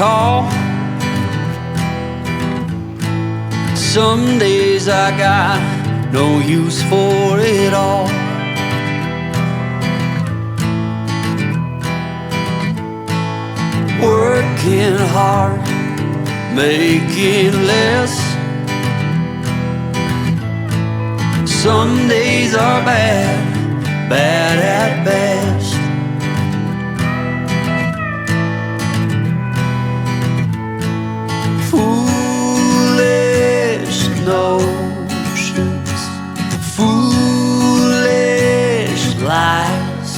tall. Some days I got no use for it all. Working hard, making less. Some days are bad, bad at best. Foolish notions, foolish lies.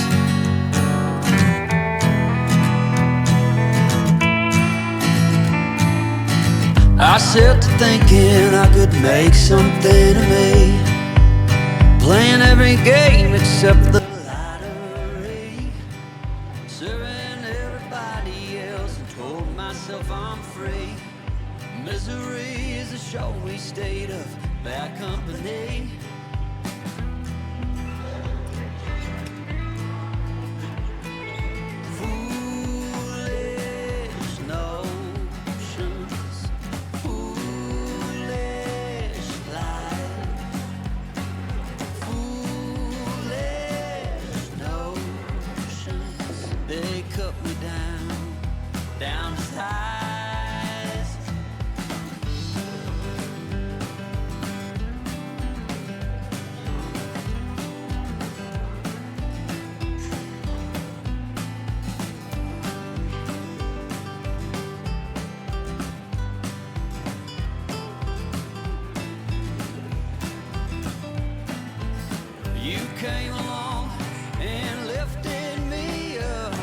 I set to thinking I could make something of me, playing every game except the lottery, serving everybody else and told myself I'm free. Misery is a showy state of bad company. Foolish notions, foolish lies. Foolish notions, they cut me down to size. You came along and lifted me up.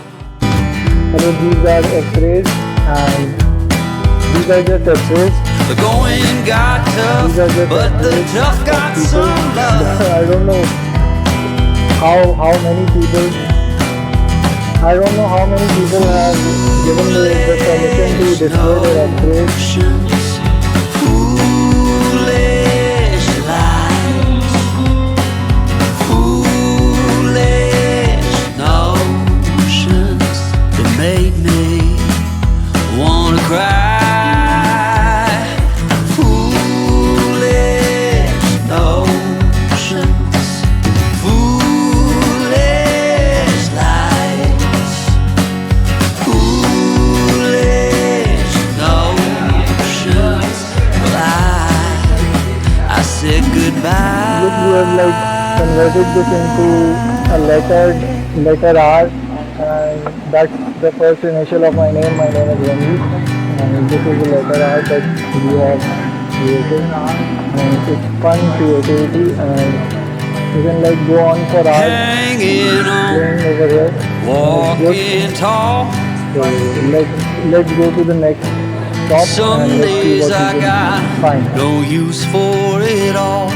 Hello, these are X-rays and these are just X-rays. The going got tough, but the tough got some love. I don't know how many people. I don't know how many people have given me the permission to display their X-rays. Foolish lies, foolish notions that made me wanna cry. Foolish notions, foolish lies, foolish notions. Well, I said goodbye. Look, we have like converted this into a letter R, and that's the first initial of my name. My name is Randy, and this is the letter R that we have created, and it's fun creativity, and you can like go on for hours Hanging on, playing over here. walking tall. So let's go to the next stop Some and let's see days what I we can got find. no use for it all.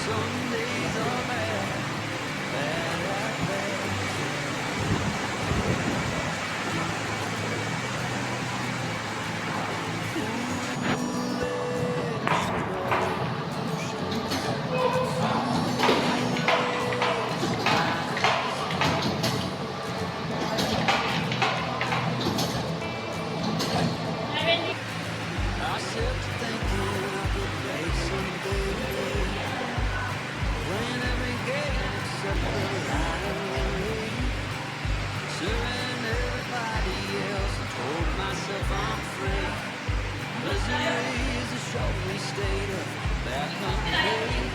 Some days are bad, bad at best. I said to thinking I could make something new, playing every game except the lottery, serving everybody else and told myself I'm free. Misery is a showy state of bad company.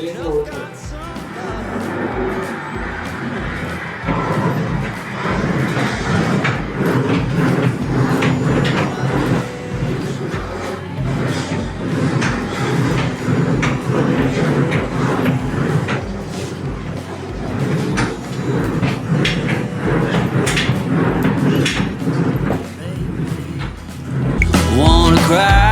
just got some love. Wanna cry.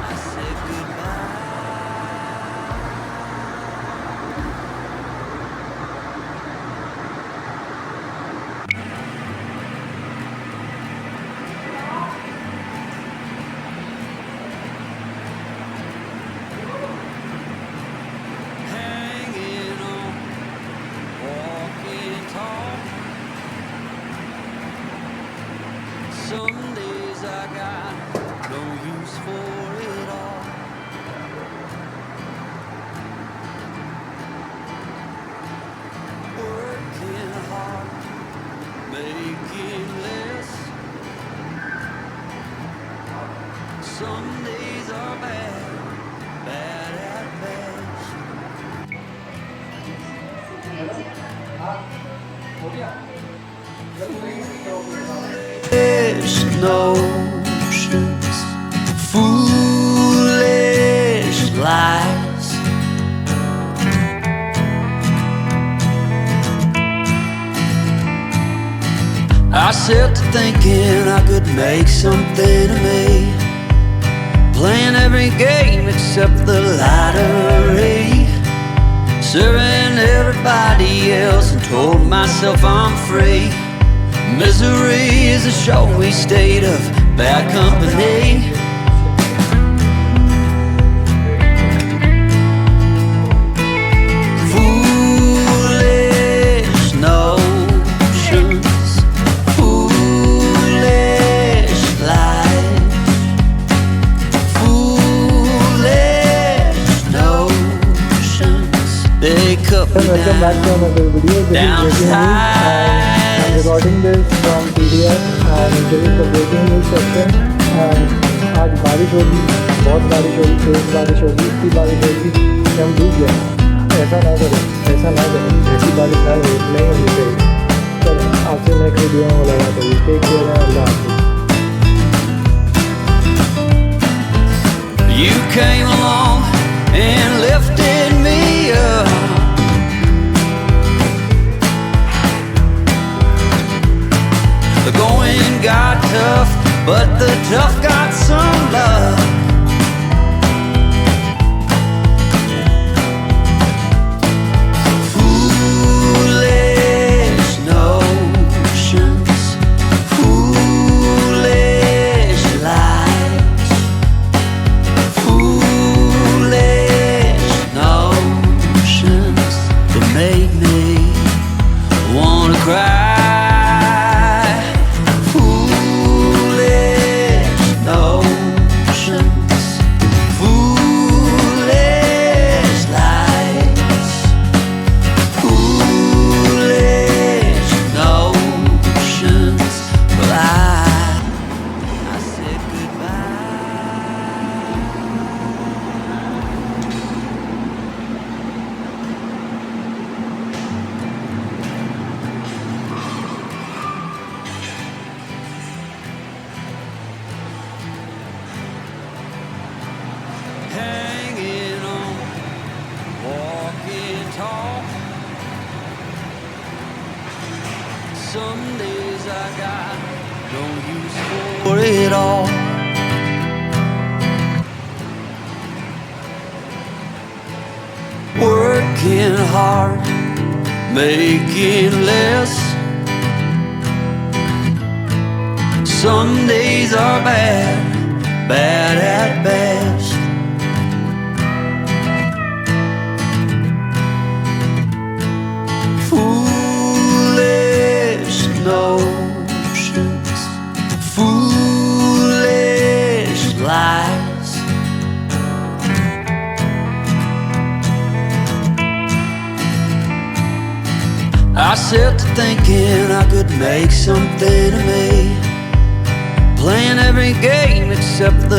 I said goodbye. Hanging on, walking tall. Some days I got no use for it all. Working hard, making less. Some days are bad, bad at best. Foolish notions, foolish lies. I set to thinking I could make something of me, playing every game except the lottery, serving everybody else and told myself I'm free. Misery is a showy state of bad company. Foolish notions, foolish lies. Foolish notions, they cut me Welcome back to another video. This is breaking news, and I'm recording this from TDF, and this is the breaking news section. And आज बारिश होगी, बहुत बारिश होगी, तेज बारिश होगी, इतनी बारिश होगी कि हम डूब गए। ऐसा ना करें, ऐसा ना करें, ऐसी बारिश नहीं होनी चाहिए। चलो आपसे नेक्स्ट वीडियो में मुलाकात होगी। टेक केयर, अल्लाह हाफिज़। You came along and lifted me up. The going got tough, but the tough got some love. Foolish notions, foolish lies. Foolish notions that made me wanna cry. Foolish notions, foolish lies. Foolish notions, well I said goodbye. Hanging on, walking tall. Some days I got no use for it all. Working hard, making less. Some days are bad, bad at best. Foolish notions, foolish lies. I sit to thinking I could make something of me, playing every game except the